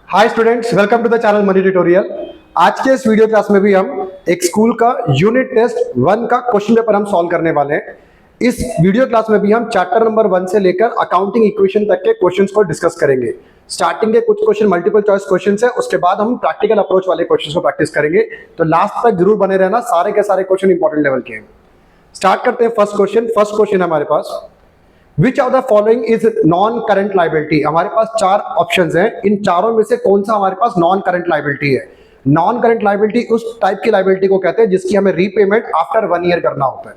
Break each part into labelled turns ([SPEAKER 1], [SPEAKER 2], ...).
[SPEAKER 1] Hi students, welcome to the channel money tutorial. आज के इस वीडियो क्लास में भी हम एक स्कूल का यूनिट टेस्ट 1 का क्वेश्चन पेपर हम सॉल्व करने वाले हैं। इस वीडियो क्लास में भी हम चैप्टर नंबर 1 से लेकर अकाउंटिंग इक्वेशन तक के क्वेश्चंस को डिस्कस करेंगे। स्टार्टिंग के कुछ क्वेश्चन मल्टीपल चॉइस क्वेश्चन है, उसके बाद हम प्रैक्टिकल अप्रोच वाले क्वेश्चन को प्रैक्टिस करेंगे। तो लास्ट तक जरूर बने रहना, सारे के सारे क्वेश्चन इंपॉर्टेंट लेवल के हैं। स्टार्ट करते हैं फर्स्ट क्वेश्चन हमारे पास, which of the following is non current liability. हमारे पास चार ऑप्शंस हैं, इन चारों में से कौन सा हमारे पास नॉन करंट लाइबिलिटी है। नॉन करंट लाइबिलिटी उस टाइप की लाइबिलिटी को कहते हैं जिसकी हमें रीपेमेंट आफ्टर 1 ईयर करना होता है।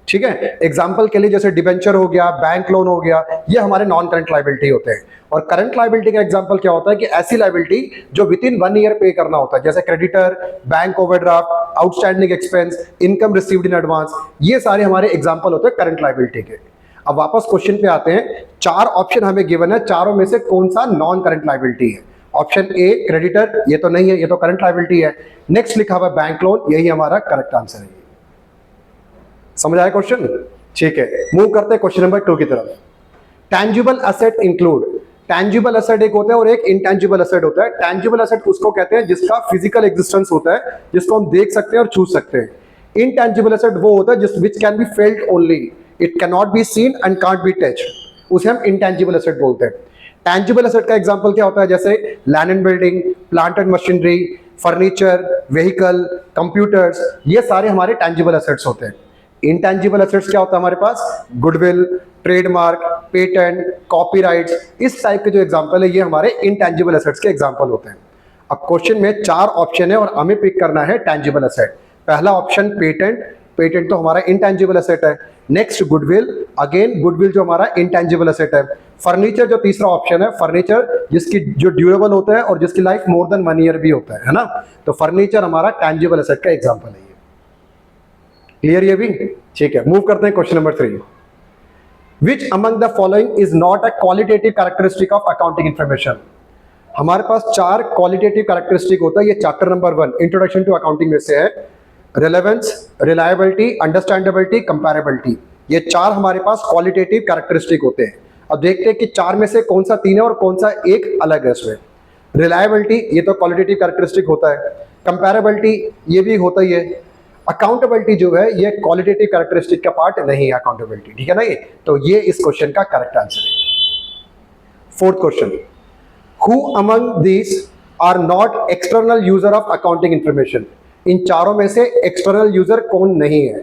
[SPEAKER 1] ठीक है, एग्जांपल के लिए जैसे डिबेंचर हो गया, बैंक लोन हो गया, ये हमारे नॉन करंट लाइबिलिटी होते हैं। और करंट लाइबिलिटी का एग्जांपल क्या होता है कि ऐसी लाइबिलिटी जो विद इन 1 ईयर पे करना होता है, जैसे creditor, bank overdraft, outstanding expense, income received in advance, ये सारे हमारे एग्जांपल होते हैं करंट लाइबिलिटी के। अब वापस क्वेश्चन पे आते हैं, चार ऑप्शन हमें गिवन है, चारों में से कौन सा नॉन करंट लाइबिलिटी है। ऑप्शन ए क्रेडिटर, ये तो नहीं है, ये तो करंट लाइबिलिटी है। नेक्स्ट लिखा हुआ बैंक लोन, यही हमारा करेक्ट आंसर है। समझ आया क्वेश्चन? ठीक है, मूव करते हैं क्वेश्चन नंबर 2 की तरफ। Tangible asset include. Tangible asset एक होता है और एक इनटैंजिबल एसेट होता है। टैंजिबल एसेट उसको कहते हैं जिसका फिजिकल एग्जिस्टेंस होता है, जिसको हम देख सकते हैं और छू सकते हैं। इनटैंजिबल एसेट वो होता है जिस which can be felt only, it can not be seen and can't be touched, उसे हम इंटैंजिबल एसेट बोलते हैं। टैंजिबल एसेट का एग्जांपल क्या होता है, जैसे land and building, plant and machinery, furniture, vehicle, computers, ये सारे हमारे टैंजिबल एसेट्स होते हैं। इनटैंजिबल एसेट्स क्या होता है हमारे पास, गुडविल, ट्रेडमार्क, पेटेंट, कॉपीराइट्स, इस टाइप के जो एग्जांपल है ये हमारे इनटैंजिबल एसेट्स के एग्जांपल होते हैं। अब क्वेश्चन में चार ऑप्शन है और हमें पिक करना है टैंजिबल एसेट। पहला ऑप्शन पेटेंट, पेटेंट तो हमारा इंटैंजिबल एसेट है। नेक्स्ट गुडविल, अगेन गुडविल जो हमारा इंटैंजिबल एसेट है। फर्नीचर जो तीसरा ऑप्शन है, फर्नीचर जिसकी जो ड्यूरेबल होता है और जिसकी लाइफ मोर देन 1 ईयर भी होता है ना, तो फर्नीचर हमारा टैंजिबल एसेट का एग्जांपल है। क्लियर ये भी? ठीक है, मूव करते हैं question number 3। Which among the following is not a qualitative characteristic of accounting information. हमारे पास चार क्वालिटेटिव कैरेक्टरिस्टिक होता है, ये chapter number 1 introduction to accounting में से है। रिलेवेंस, रिलायबिलिटी, अंडरस्टैंडेबिलिटी, कंपैरेबिलिटी, ये चार हमारे पास क्वालिटेटिव कैरेक्टरिस्टिक होते हैं। अब देखते हैं कि चार में से कौन सा तीन है और कौन सा एक अलग है इसमें। रिलायबिलिटी ये तो क्वालिटेटिव कैरेक्टरिस्टिक होता है। कंपैरेबिलिटी ये भी होता ही है। अकाउंटेबिलिटी जो है ये क्वालिटेटिव कैरेक्टरिस्टिक का पार्ट नहीं है, अकाउंटेबिलिटी, ठीक है ना। ये तो ये इस क्वेश्चन का करेक्ट आंसर है। Fourth question, who among this are not external user of accounting information. इन चारों में से एक्सटर्नल यूजर कौन नहीं है।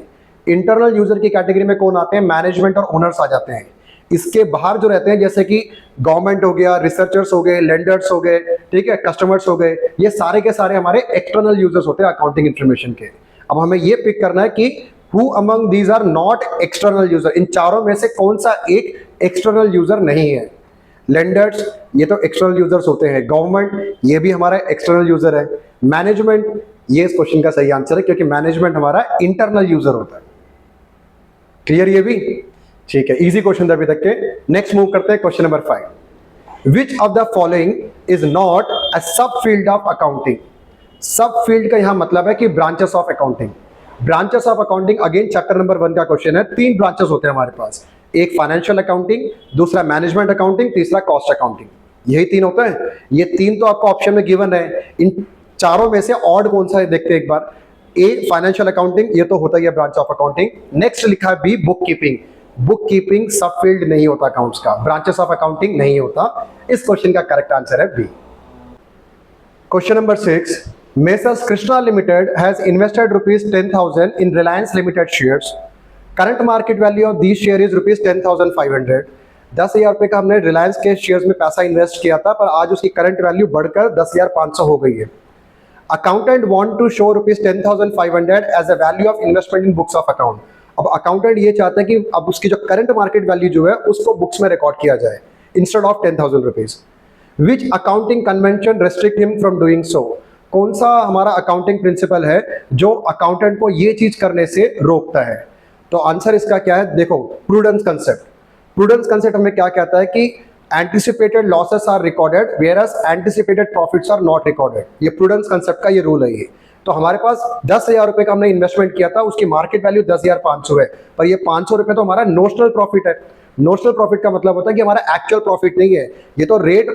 [SPEAKER 1] इंटरनल यूजर की कैटेगरी में कौन आते हैं, मैनेजमेंट और ओनर्स आ जाते हैं। इसके बाहर जो रहते हैं जैसे कि गवर्नमेंट हो गया, रिसर्चर्स हो गए, लेंडर्स हो गए, ठीक है, कस्टमर्स हो गए, ये सारे के सारे हमारे एक्सटर्नल यूजर्स होते हैं अकाउंटिंग इंफॉर्मेशन के। अब हमें ये पिक करना है कि who among these are not external user, इन चारों में से कौन सा एक एक्सटर्नल यूजर नहीं है। लेंडर्स ये तो एक्सटर्नल यूजर्स होते हैं, गवर्नमेंट ये भी हमारा एक्सटर्नल यूजर है, मैनेजमेंट ये इस क्वेश्चन का सही आंसर है क्योंकि मैनेजमेंट हमारा इंटरनल यूजर होता है। क्लियर ये भी? ठीक है, इजी क्वेश्चन था अभी तक के। नेक्स्ट मूव करते हैं question number 5। Which of the following is not अ सब फील्ड ऑफ अकाउंटिंग। सब फील्ड का यहां मतलब है कि branches of accounting. Branches of accounting again chapter number 1 का क्वेश्चन है। 3 ब्रांचेस होते हैं हमारे पास, एक फाइनेंशियल अकाउंटिंग, दूसरा मैनेजमेंट अकाउंटिंग, तीसरा कॉस्ट अकाउंटिंग, यही 3 होते हैं। ये 3 तो आपको ऑप्शन में गिवन है। इन चारों में से ऑड कौन सा है देखते हैं एक बार। ए फाइनेंशियल अकाउंटिंग, ये तो होता ही है ब्रांच ऑफ अकाउंटिंग। नेक्स्ट लिखा है B bookkeeping. Bookkeeping subfield नहीं होता अकाउंट्स का, ब्रांचेस ऑफ अकाउंटिंग नहीं होता। इस क्वेश्चन का करेक्ट आंसर है B. Question number 6, messrs Krishna limited has invested ₹10,000 in Reliance Limited shares. Current market value of these share is ₹10,500. 10,000 रुपए का हमने रिलायंस के शेयर्स में पैसा इन्वेस्ट किया था, पर आज उसकी करंट वैल्यू बढ़कर 10,500 हो गई है। Accountant want to show ₹10,500 as a value of investment in books of account. अब अकाउंटेंट ये चाहता है कि अब उसकी जो करंट मार्केट वैल्यू जो है उसको बुक्स में रिकॉर्ड किया जाए instead of 10,000 rupees. Which accounting convention restrict him from doing so. कौन सा हमारा अकाउंटिंग प्रिंसिपल है जो अकाउंटेंट को ये चीज करने से रोकता है। तो आंसर इसका क्या है, देखो, प्रूडेंस कंसेप्ट। प्रूडेंस कंसेप्ट हमें क्या कहता है कि anticipated losses are recorded whereas anticipated profits are not recorded. ये प्रूडेंस कंसेप्ट का ये रूल है ये। तो हमारे पास 10,000 रुपए का हमने इन्वेस्टमेंट किया था, उसकी मार्केट वैल्यू 10,500 है, पर ये 500 रुपए तो हमारा नोशनल प्रॉफिट है। नोशनल प्रॉफिट का मतलब होता है कि हमारा एक्चुअल प्रॉफिट नहीं है, ये तो रेट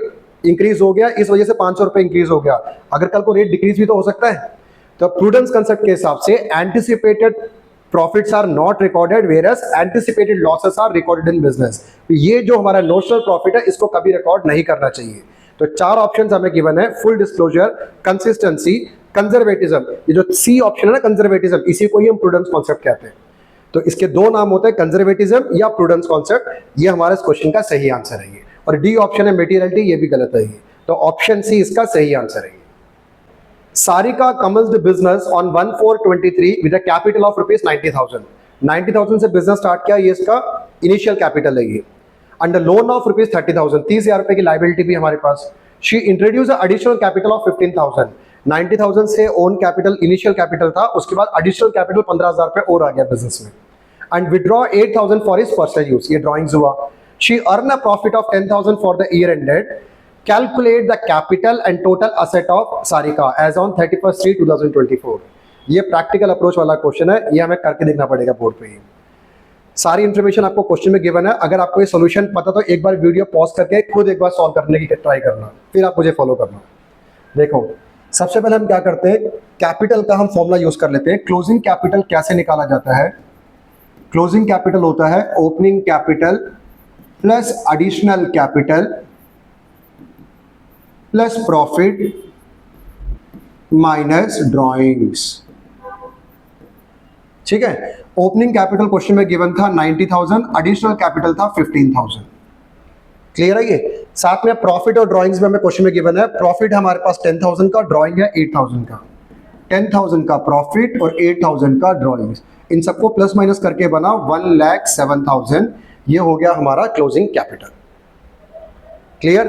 [SPEAKER 1] इंक्रीज हो गया, इस वजह से 500 रुपए इंक्रीज हो गया, अगर कल को रेट डिक्रीज भी तो हो सकता है। तो प्रूडेंस कंसेप्ट के हिसाब से anticipated profits are not recorded whereas anticipated losses are recorded in business. ये जो हमारा नोशनल प्रॉफिट है इसको कभी रिकॉर्ड नहीं करना चाहिए। तो 4 ऑप्शंस हमें गिवन है, फुल डिस्क्लोजर, कंसिस्टेंसी, कंजर्वेटिज्म। ये जो सी ऑप्शन है ना कंजर्वेटिज्म, इसी को ही हम प्रूडेंस कॉन्सेप्ट कहते हैं। तो इसके 2 नाम होते हैं, कंजर्वेटिज्म या प्रूडेंस कॉन्सेप्ट। ये हमारे इस क्वेश्चन का सही आंसर है ये। और डी ऑप्शन है मेटीरियलिटी, ये भी गलत है ये। तो ऑप्शन सी इसका सही आंसर है। Sarika commenced business on 1/4/23 with a capital of rupees 90,000। 90,000 से बिजनेस स्टार्ट किया, ये इसका इनिशियल कैपिटल है ये। अंडर लोन ऑफ रुपीज 30,000, 30,000 रुपए की लाइबिलिटी भी हमारे पास। She introduce additional capital of 15,000। 90,000 से ओन कैपिटल इनिशियल कैपिटल था, उसके बाद एडिशनल कैपिटल 15,000 रुपए और आ गया बिजनेस में। And withdraw 8,000 for his personal use, ये ड्रॉइंग्स हुआ। She earn a profit of 10,000 for the year ended. Calculate the capital and total asset of Sarika as on 31/3/2024। ये प्रैक्टिकल अप्रोच वाला क्वेश्चन है, ये हमें करके देखना पड़ेगा बोर्ड पे। सारी इंफॉर्मेशन आपको क्वेश्चन में गिवन है। अगर आपको ये सॉल्यूशन पता तो एक बार वीडियो पॉज करके खुद एक बार सॉल्व करने की ट्राई करना, फिर आप मुझे फॉलो करना। देखो सबसे पहले हम क्या करते हैं, कैपिटल का हम फॉर्मूला यूज कर लेते हैं। क्लोजिंग कैपिटल कैसे निकाला जाता है? क्लोजिंग कैपिटल होता है opening capital plus additional capital plus profit minus drawings. ठीक है, ओपनिंग कैपिटल क्वेश्चन में गिवन था 90,000, एडिशनल कैपिटल था 15,000। क्लियर है ये? साथ में प्रॉफिट और ड्राइंग्स में हमें क्वेश्चन में गिवन है, प्रॉफिट हमारे पास 10,000 का, ड्राइंग है 8,000 का। 10,000 का प्रॉफिट और 8,000 का ड्राइंग्स, इन सबको प्लस माइनस करके बना 1,07,000। ये हो गया हमारा क्लोजिंग कैपिटल। क्लियर?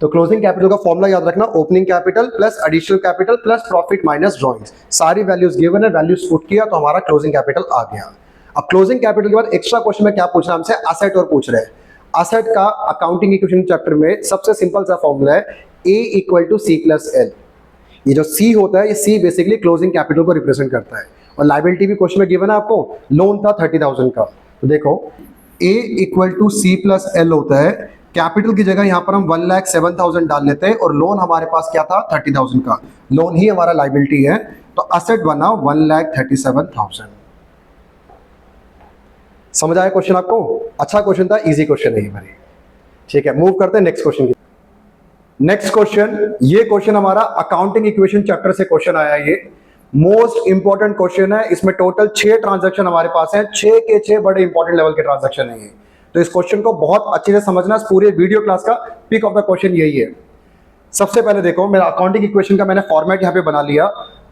[SPEAKER 1] तो क्लोजिंग कैपिटल का फॉर्मूला याद रखना, opening capital plus additional capital plus profit minus drawings. सारी वैल्यूज गिवन है, वैल्यूज पुट किया तो हमारा क्लोजिंग कैपिटल आ गया। अब क्लोजिंग कैपिटल के बाद एक्स्ट्रा क्वेश्चन में क्या पूछ रहा है हमसे, एसेट और पूछ रहे हैं। एसेट का अकाउंटिंग इक्वेशन चैप्टर में सबसे सिंपल सा फॉर्मूला है A = C + L। ये जो C होता है, ये C बेसिकली क्लोजिंग कैपिटल को रिप्रेजेंट करता है। और लायबिलिटी भी क्वेश्चन में गिवन है आपको, लोन था 30,000 का। तो देखो A = C + L होता है, कैपिटल की जगह यहां पर हम 1,07,000 डाल लेते हैं और लोन हमारे पास क्या था 30,000 का, लोन ही हमारा लायबिलिटी है। तो असेट बना 1,37,000। समझ आया क्वेश्चन आपको? अच्छा क्वेश्चन था, इजी क्वेश्चन है ये मेरी। ठीक है, मूव करते हैं नेक्स्ट क्वेश्चन की। नेक्स्ट क्वेश्चन, ये क्वेश्चन हमारा अकाउंटिंग इक्वेशन चैप्टर से क्वेश्चन आया है। ये मोस्ट इंपॉर्टेंट क्वेश्चन है। इसमें टोटल 6 ट्रांजैक्शन हमारे पास है, 6 के 6 बड़े इंपॉर्टेंट लेवल के ट्रांजैक्शन है ये। तो इस क्वेश्चन को बहुत अच्छे से समझना, इस पूरे वीडियो क्लास का पिक ऑफ द क्वेश्चन यही है। सबसे पहले देखो, मेरा अकाउंटिंग इक्वेशन का मैंने फॉर्मेट यहां पे बना लिया,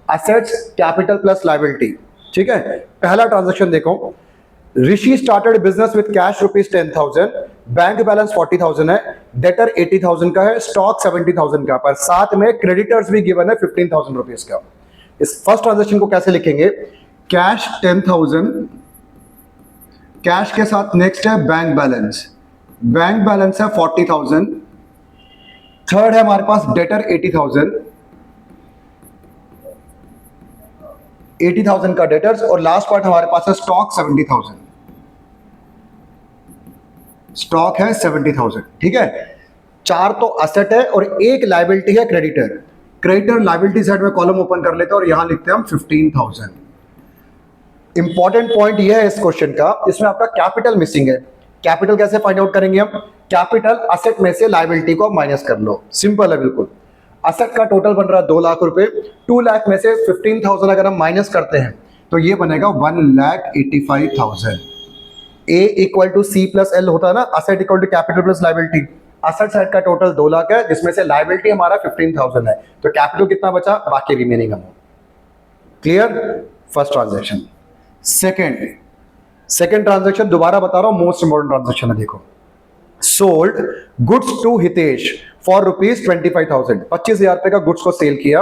[SPEAKER 1] असेट्स कैपिटल प्लस लायबिलिटी। ठीक है, पहला ट्रांजैक्शन देखो, Rishi started business with cash ₹10,000, bank balance 40,000 है, डेटर 80,000 का है, स्टॉक 70,000 का, पर साथ में क्रेडिटर्स भी गिवन है 15,000 रुपीज का। इस फर्स्ट ट्रांजैक्शन को कैसे लिखेंगे, कैश 10,000, कैश के साथ नेक्स्ट है बैंक बैलेंस, बैंक बैलेंस है 40,000, थर्ड है हमारे पास डेटर 80,000, 80,000 का डेटर्स, और लास्ट पार्ट हमारे पास है स्टॉक 70,000, स्टॉक है 70,000। ठीक है, 4 तो असेट है और एक लायबिलिटी है क्रेडिटर। क्रेडिटर लायबिलिटी साइड में कॉलम ओपन कर लेते हैं और यहां लिखते हैं हम 15,000। इंपॉर्टेंट पॉइंट यह है इस क्वेश्चन का, इसमें आपका कैपिटल मिसिंग है। कैपिटल कैसे फाइंड आउट करेंगे हम, कैपिटल असेट में से लायबिलिटी को माइनस कर लो, सिंपल है बिल्कुल। असेट का टोटल बन रहा है 2 लाख रुपए, 2 लाख में से 15,000 अगर हम माइनस करते हैं तो ये बनेगा 1,85,000। A = C + L होता है ना, asset = capital plus liability. Asset side का टोटल 2 लाख है, जिसमें से लायबिलिटी हमारा 15,000 है, तो कैपिटल कितना बचा, बाकी remaining amount. Clear? First transaction. Second transaction दोबारा बता रहा हूं, मोस्ट इंपॉर्टेंट ट्रांजैक्शन है। देखो, sold goods to Hitesh for ₹25,000, 25,000 रुपए का गुड्स को सेल किया,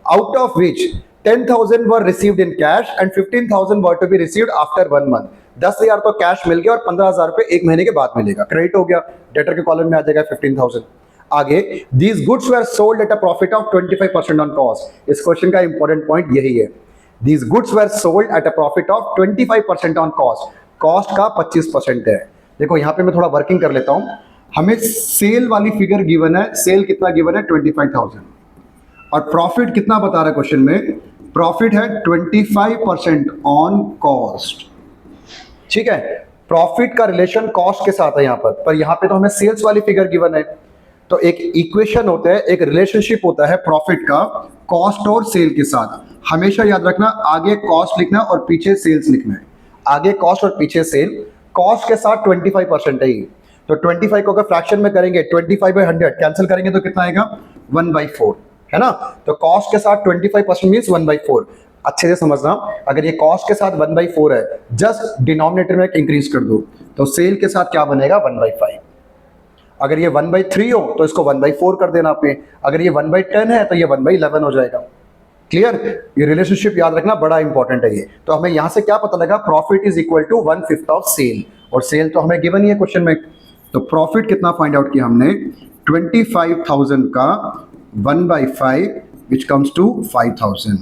[SPEAKER 1] out of which 10,000 were received in cash and 15,000 were to be received after 1 month. 10,000 तो कैश मिल गया और 15,000 रुपए 1 महीने के बाद मिलेगा, क्रेडिट हो गया, डेटर के कॉलम में आ जाएगा 15,000। आगे, these goods were sold at a profit of 25% on cost. इस क्वेश्चन का इंपॉर्टेंट पॉइंट यही है, these goods were sold at a profit of 25% on cost. Cost का 25% है। देखो यहां पे मैं थोड़ा वर्किंग कर लेता हूं। हमें सेल वाली फिगर गिवन है, सेल कितना गिवन है 25,000 और प्रॉफिट कितना बता रहा है क्वेश्चन में, प्रॉफिट है 25% ऑन कॉस्ट। ठीक है, प्रॉफिट का रिलेशन कॉस्ट के साथ है यहां पर यहां पे तो हमें सेल्स वाली फिगर गिवन है। तो एक इक्वेशन होता है, एक रिलेशनशिप होता है प्रॉफिट का कॉस्ट और सेल के साथ। हमेशा याद रखना, आगे कॉस्ट लिखना और पीछे सेल्स लिखना है। आगे कॉस्ट और पीछे सेल। कॉस्ट के साथ 25% है ये, तो 25 को अगर फ्रैक्शन में करेंगे 25/100 कैंसिल करेंगे तो कितना आएगा 1/4, है ना। तो कॉस्ट के साथ 25% मीन्स 1/4। अच्छे से समझना, अगर ये कॉस्ट के साथ 1/4 है, जस्ट डिनोमिनेटर में इंक्रीज कर दो, तो सेल के साथ क्या बनेगा 1/5। अगर ये 1/3 हो तो इसको 1/4 कर देना आपने, अगर ये 1/10 है तो ये 1/11 हो जाएगा। क्लियर, ये रिलेशनशिप याद रखना बड़ा इंपॉर्टेंट है ये। तो हमें यहां से क्या पता लगा, profit is equal to 1/5 of sale, और सेल तो हमें गिवन ही है क्वेश्चन में। तो प्रॉफिट कितना फाइंड आउट किया हमने, 25,000 का 1/5 विच कम्स टू 5,000।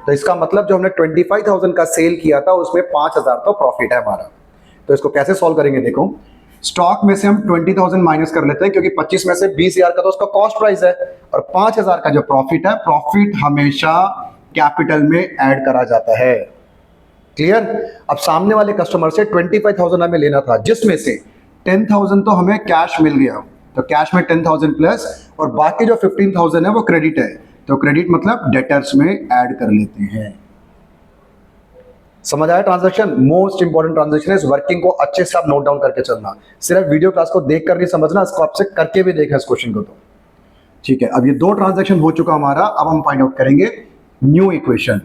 [SPEAKER 1] तो इसका मतलब जो हमने 25,000 का सेल किया था उसमें 5,000 तो प्रॉफिट है हमारा। तो इसको कैसे सॉल्व करेंगे, देखो स्टॉक में से हम 20,000 माइनस कर लेते हैं क्योंकि 25 में से 20,000 का तो उसका कॉस्ट प्राइस है, और 5,000 का जो प्रॉफिट है, प्रॉफिट हमेशा कैपिटल में ऐड करा जाता है। क्लियर। अब सामने वाले कस्टमर से 25,000 हमें लेना था, जिसमें से 10,000 तो हमें कैश मिल गया, तो कैश में 10,000 प्लस, और बाकी जो 15,000 है वो क्रेडिट है, तो क्रेडिट मतलब डेटर्स में ऐड कर लेते हैं। समझ आया ट्रांजैक्शन? मोस्ट इंपॉर्टेंट ट्रांजैक्शन है, इस वर्किंग को अच्छे से आप नोट डाउन करके चलना, सिर्फ वीडियो क्लास को देख कर नहीं समझना, इसको आपसे करके भी देखा इस क्वेश्चन को। तो ठीक है, अब ये दो ट्रांजैक्शन हो चुका हमारा, अब हम फाइंड आउट करेंगे न्यू इक्वेशन।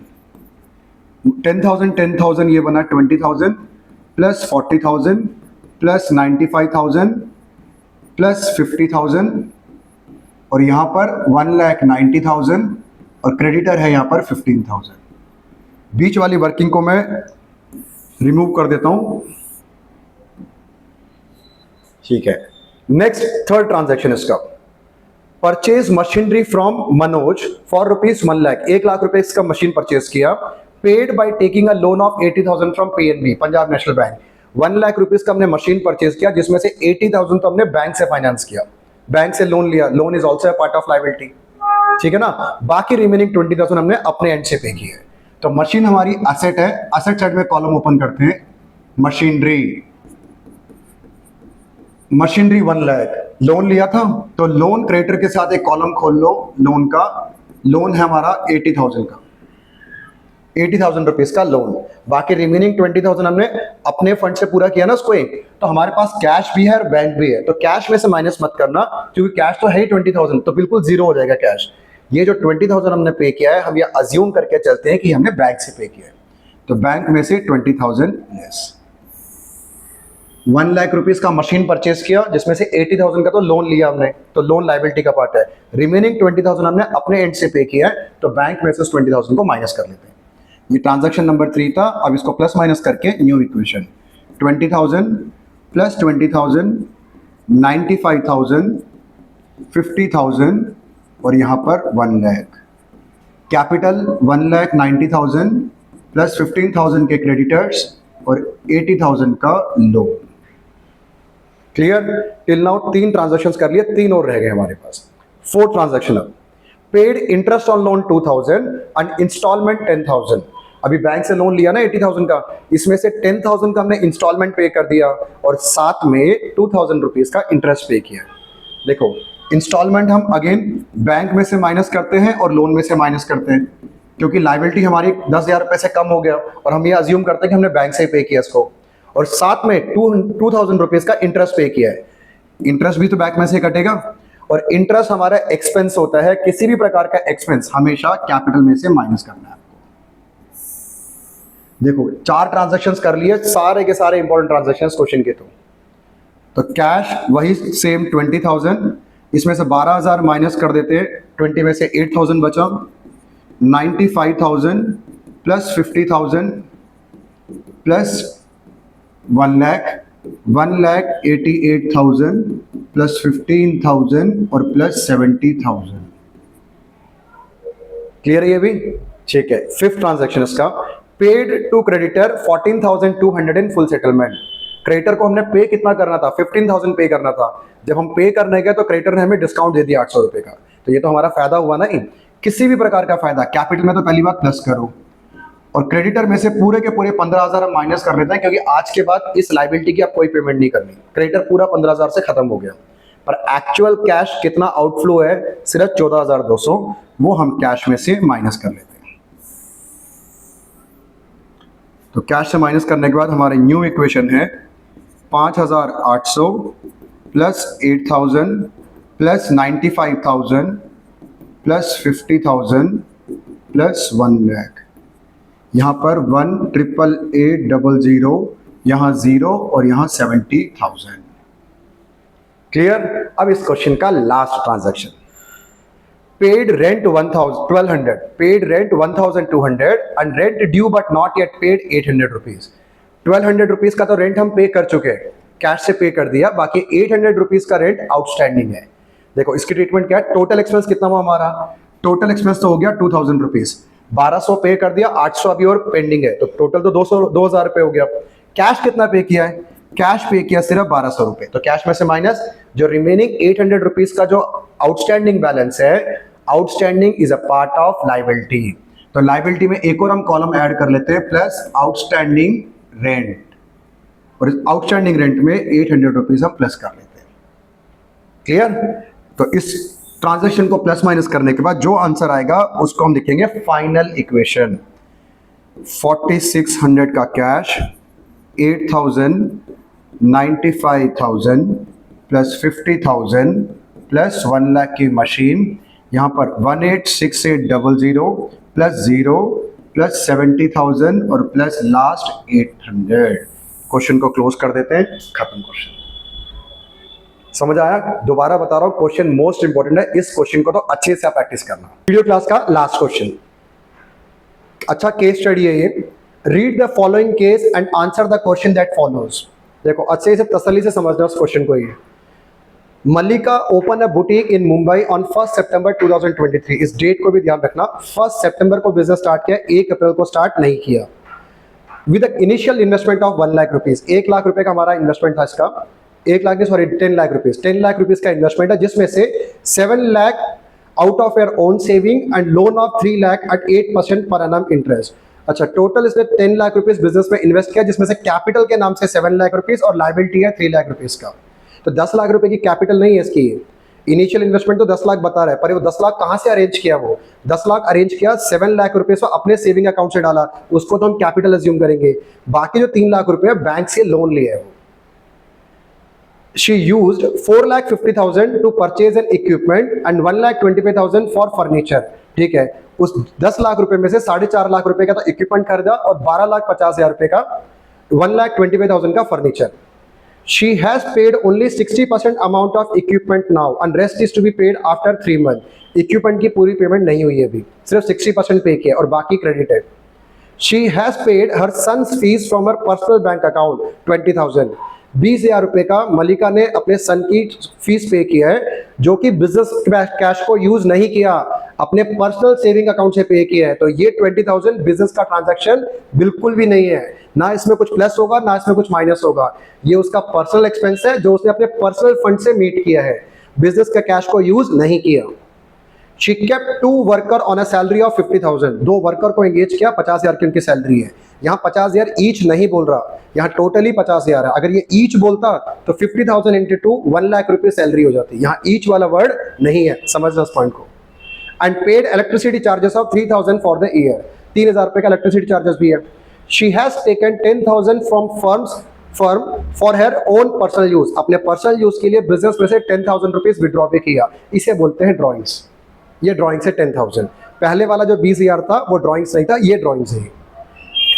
[SPEAKER 1] 10,000 10,000 ये बना 20,000 प्लस 40,000 प्लस 95,000 प्लस 50,000, और यहां पर 1,90,000 और क्रेडिटर है यहां पर 15,000। बीच वाली वर्किंग को मैं रिमूव कर देता हूं। ठीक है, नेक्स्ट थर्ड ट्रांजैक्शन इसका, purchase machinery from Manoj for ₹1,00,000, 1,00,000 रुपए इसका मशीन परचेज किया, paid by taking a loan of 80,000 from PNB Punjab national bank. 1,00,000 rupees का हमने मशीन परचेज किया, जिसमें से 80,000 तो हमने बैंक से फाइनेंस किया, बैंक से लोन लिया, loan is also part of liability. ठीक है ना, बाकी रिमेनिंग 20,000 हमने अपने एंड से पे किए। तो मशीन हमारी एसेट है, एसेट साइड में कॉलम ओपन करते हैं, मशीनरी, मशीनरी 1,00,000 लोन लिया था, तो लोन क्रेडिटर के साथ एक कॉलम खोल लो, लोन का, लोन है हमारा 80,000 का, 80,000 रुपीज का लोन, बाकी रिमेनिंग 20,000 हमने अपने फंड से पूरा किया ना उसको एक, तो हमारे पास कैश भी है और बैंक भी है, तो कैश में से माइनस मत करना क्योंकि कैश तो है ही 20,000, तो बिल्कुल जीरो हो जाएगा कैश। ये जो 20,000 हमने पे किया है, हम ये अज्यूम करके चलते हैं कि हमने बैंक से पे किया है, तो बैंक में से 20,000 लेस। 1,00,000 रुपीज का मशीन परचेज किया, जिसमें से 80,000 का तो लोन लिया हमने, तो लोन लायबिलिटी का पार्ट है, रिमेनिंग 20,000 हमने अपने एंड से पे किया है, तो बैंक में से 20,000 को माइनस कर लेते हैं। ये ट्रांजैक्शन नंबर 3 था। अब इसको प्लस माइनस करके न्यू इक्वेशन, 20,000 प्लस 20,000 95,000 50,000 और यहां पर 1,00,000, कैपिटल 1,90,000 प्लस 15,000 के क्रेडिटर्स और 80,000 का loan. Clear? Till now 3 transactions कर लिए, 3 और रह गए हमारे पास। 4th ट्रांजैक्शन, अब paid interest on loan 2,000 and installment 10,000। अभी बैंक से लोन लिया ना 80,000 का, इसमें से 10,000 का हमने इंस्टॉलमेंट पे कर दिया और साथ में 2,000 रुपीज का इंटरेस्ट पे किया। देखो इंस्टॉलमेंट हम अगेन बैंक में से माइनस करते हैं और लोन में से माइनस करते हैं, क्योंकि लायबिलिटी हमारी 10,000 रुपए से कम हो गया और हम ये अज्यूम करते हैं कि हमने बैंक से पे किया इसको, और साथ में 2,000 रुपीज का इंटरेस्ट पे किया है। इंटरेस्ट भी तो बैंक में से कटेगा, और इंटरेस्ट हमारा एक्सपेंस होता है, किसी भी प्रकार का एक्सपेंस हमेशा कैपिटल में से माइनस करना है। देखो 4 ट्रांजैक्शंस कर लिए, सारे के सारे इंपॉर्टेंट ट्रांजैक्शंस क्वेश्चन के। तो कैश वही सेम 20,000, इसमें से 12,000 माइनस कर देते, 20 में से 8,000 बचा, 95,000 प्लस 50,000 प्लस 1,00,000, 1,88,000 प्लस 15,000 और प्लस 70,000। क्लियर है ये भी? ठीक है। 5th ट्रांजैक्शन इसका, paid to creditor 14,200 in full settlement. Creditor को हमने पे कितना करना था, 15,000 पे करना था, जब हम पे करने गए तो क्रेडिटर ने हमें डिस्काउंट दे दिया 800 रुपये का, तो ये तो हमारा फायदा हुआ ना ही। किसी भी प्रकार का फायदा कैपिटल में तो पहली बात प्लस करो, और क्रेडिटर में से पूरे के पूरे 15,000 हम माइनस कर लेते हैं, क्योंकि आज के बाद इस लाइबिलिटी की आप कोई पेमेंट नहीं करनी, क्रेडिटर पूरा 15,000 से खत्म हो गया। पर एक्चुअल कैश कितना आउटफ्लो है, सिर्फ 14,200, वो हम कैश में से माइनस कर लेते हैं। तो कैश से माइनस करने के बाद हमारे न्यू इक्वेशन है 5,800 plus 8,000 plus 95,000 plus 50,000 plus 1 lakh. यहाँ पर 1,888,00, यहाँ 0 और यहाँ 70,000। क्लियर। अब इस क्वेश्चन का last transaction, paid rent 1,200, paid rent 1,200 and rent due but not yet paid 800 rupees. 1,200 rupees का तो रेंट हम पे कर चुके हैं, कैश से पे कर दिया, बाकी 800 रुपीज का रेंट आउटस्टैंडिंग है। देखो इसकी ट्रीटमेंट क्या है, टोटल एक्सपेंस कितना हुआ हमारा, टोटल एक्सपेंस तो हो गया 2,000 रुपीज, 1,200 पे कर दिया, 800 अभी और पेंडिंग है, तो टोटल तो 2,000 रुपए हो गया। कैश कितना पे किया है, कैश पे किया सिर्फ 1,200 रुपए, तो कैश में से माइनस जो रिमेनिंग 800 रुपीज का जो आउटस्टैंडिंग बैलेंस है, outstanding is a part of liability. तो लायबिलिटी में एक और हम कॉलम ऐड कर लेते हैं, प्लस आउटस्टैंडिंग रेंट, और इस आउटस्टैंडिंग रेंट में 800 रुपीज हम प्लस कर लेते हैं। क्लियर। तो इस ट्रांजैक्शन को प्लस माइनस करने के बाद जो आंसर आएगा उसको हम लिखेंगे फाइनल इक्वेशन। 4,600 का कैश, 8,000, 95,000 प्लस 50,000 प्लस 1 लाख की मशीन, यहाँ पर 1,868,00 प्लस 0 प्लस 70,000 और प्लस लास्ट 800। क्वेश्चन को क्लोज कर देते हैं, खत्म क्वेश्चन। समझ आया। दोबारा बता रहा हूं, क्वेश्चन मोस्ट इंपॉर्टेंट है, इस क्वेश्चन को तो अच्छे से आप प्रैक्टिस करना। वीडियो क्लास का लास्ट क्वेश्चन, अच्छा केस स्टडी है ये। Read the following case and answer the question that follows. देखो अच्छे से तसल्ली से समझना उस क्वेश्चन को। ये Mallika open a boutique in Mumbai on 1 September 2023। इस डेट को भी ध्यान रखना, 1 सितंबर को बिजनेस स्टार्ट किया, 1 अप्रैल को स्टार्ट नहीं किया। With initial investment of 1 lakh rupees, 1 lakh रुपए का हमारा इन्वेस्टमेंट था इसका, 1 lakh sorry 10 lakh rupees, 10 lakh rupees का इन्वेस्टमेंट है, जिसमें से 7 lakh out of your own saving and loan of 3 lakh at 8% per annum interest. अच्छा, टोटल इसने 10 लाख रुपीज बिजनेस में इन्वेस्ट किया, जिसमें से कैपिटल के नाम से 7 लाख रुपीज और लायबिलिटी है 3 लाख रुपीज का। तो 10 लाख रुपए की कैपिटल नहीं है इसकी, इनिशियल इन्वेस्टमेंट तो 10 लाख बता रहा है, पर वो 10 लाख कहां से अरेंज किया, वो 10 लाख अरेंज किया 7 लाख रुपए से अपने सेविंग अकाउंट से डाला, उसको तो हम कैपिटल अज्यूम करेंगे। बाकी जो 3 लाख रुपए बैंक से लोन लिया है वो। She used 4,50,000 to purchase an equipment and 1,25,000 for furniture। ठीक है, उस 10 लाख रुपए में से 4.5 लाख रुपए का तो इक्विपमेंट खरीदा और 12,50,000 रुपए का 1,25,000 का furniture. She has paid only 60% amount of equipment now and rest is to be paid after 3 months। Equipment की पूरी पेमेंट नहीं हुई है अभी, सिर्फ 60% पे किया और बाकी क्रेडिट है। She has paid her son's fees from her personal bank account 20,000। 20,000 रुपए का मलिका ने अपने सन की फीस पे किया है, जो कि बिजनेस कैश को यूज नहीं किया, अपने पर्सनल सेविंग अकाउंट से पे किया है। तो ये 20,000 बिजनेस का ट्रांजैक्शन बिल्कुल भी नहीं है, ना इसमें कुछ प्लस होगा ना इसमें कुछ माइनस होगा। ये उसका पर्सनल एक्सपेंस है जो उसने अपने पर्सनल फंड से मीट किया है, बिजनेस का कैश को यूज नहीं किया। She kept 2 worker on a salary of 50,000। 2 worker को एंगेज किया, 50,000 की उनकी सैलरी है। यहाँ 50,000 ईच नहीं बोल रहा, यहाँ टोटली 50,000 है। अगर ये ईच बोलता तो 50,000 इंटू 2 1 लाख रुपए सैलरी हो जाती। यहाँ ईच वाला वर्ड नहीं है, समझना इस पॉइंट को। And paid electricity charges of 3,000 for the year. 3,000 रुपए का इलेक्ट्रिसिटी चार्जेस भी है। She has taken 10,000 from firm for her own personal use. अपने पर्सनल यूज के लिए बिजनेस में से 10,000 रुपीज विड्रॉ भी किया, इसे बोलते हैं ड्रॉइंग्स। ये ड्राइंग से 10,000। पहले वाला जो 20,000 था वो ड्राइंग्स नहीं था, ये ड्राइंग्स है।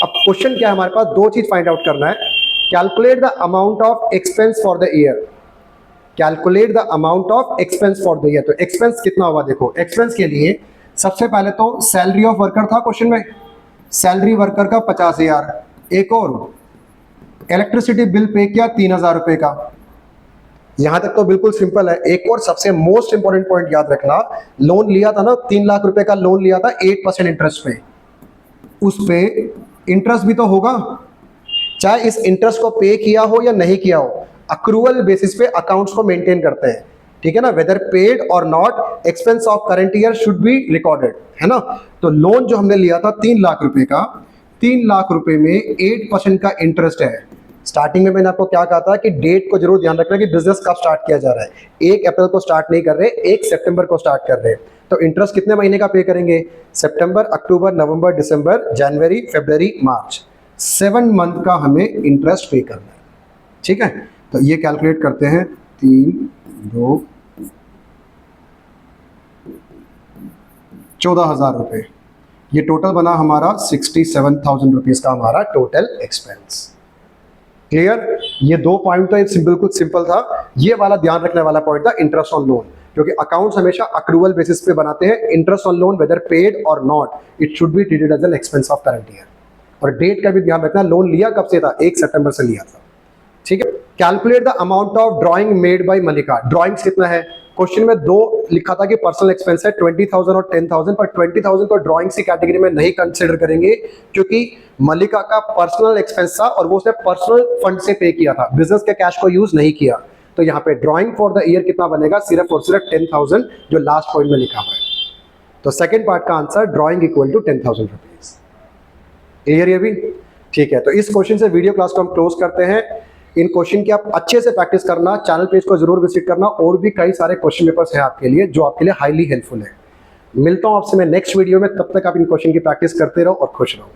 [SPEAKER 1] अब क्वेश्चन क्या है हमारे पास, 2 चीज फाइंड आउट करना है। Calculate the amount of expense for the year. Calculate the amount of expense for the year. तो एक्सपेंस कितना हुआ, देखो एक्सपेंस के लिए सबसे पहले तो सैलरी ऑफ वर्कर था क्वेश्चन में, सैलरी वर्कर का 50,000। एक और इलेक्ट्रिसिटी बिल पे किया 3,000 रुपए का। यहां तक तो बिल्कुल सिंपल है। एक और सबसे मोस्ट इंपॉर्टेंट पॉइंट याद रखना, लोन लिया था ना, 3 लाख रुपए का लोन लिया था 8% इंटरेस्ट पे, उस पे इंटरेस्ट भी तो होगा, चाहे इस इंटरेस्ट को पे किया हो या नहीं किया हो। अक्रूवल बेसिस पे अकाउंट्स को मेंटेन करते हैं, ठीक है ना। वेदर पेड और not expense of current year should be recorded, है ना। तो लोन जो हमने लिया था 3 लाख रुपए का, 3 लाख रुपए में 8% का इंटरेस्ट है। स्टार्टिंग में मैंने आपको क्या कहा था कि डेट को जरूर ध्यान रखना कि बिजनेस कब स्टार्ट किया जा रहा है। 1 अप्रैल को स्टार्ट नहीं कर रहे, 1 सितंबर को स्टार्ट कर रहे हैं। तो इंटरेस्ट कितने महीने का पे करेंगे? सितंबर, अक्टूबर, नवंबर, दिसंबर, जनवरी, फरवरी, मार्च, 7 मंथ का हमें इंटरेस्ट पे करना है, ठीक है। तो ये कैलकुलेट करते हैं, 3, 2, 14,000 रुपये। ये टोटल बना हमारा 67,000 रुपीज़ का हमारा टोटल एक्सपेंस। क्लियर? ये 2 पॉइंट तो बिल्कुल सिंपल था। ये वाला ध्यान रखने वाला पॉइंट था इंटरेस्ट ऑन लोन, क्योंकि अकाउंट्स हमेशा अक्रूवल बेसिस पे बनाते हैं। Interest on loan whether paid और not it should be treated as an expense of current year. और डेट का भी ध्यान रखना, लोन लिया कब से था? 1 सितंबर से लिया था, ठीक है। Calculate the amount of drawing made by Malika. Drawings कितना है? क्वेश्चन में 2 लिखा था कि पर्सनल एक्सपेंस है 20,000 और 10,000, पर 20,000 को ड्राइंग्स की कैटेगरी में नहीं कंसिडर करेंगे, क्योंकि मलिका का पर्सनल एक्सपेंस था और वो उसने पर्सनल फंड से पे किया था, बिजनेस के कैश को यूज नहीं किया। तो यहाँ पे ड्राइंग फॉर द ईयर कितना बनेगा? सिर्फ और सिर्फ 10,000, जो लास्ट पॉइंट में लिखा हुआ है। तो सेकेंड पार्ट का answer drawing equal to 10,000 rupees. Clear ये भी? ठीक है। तो इस क्वेश्चन से वीडियो क्लास को हम क्लोज करते हैं। इन क्वेश्चन की आप अच्छे से प्रैक्टिस करना, चैनल पेज को जरूर विजिट करना, और भी कई सारे क्वेश्चन पेपर्स हैं आपके लिए जो आपके लिए हाईली हेल्पफुल है। मिलता हूं आपसे मैं नेक्स्ट वीडियो में, तब तक आप इन क्वेश्चन की प्रैक्टिस करते रहो और खुश रहो।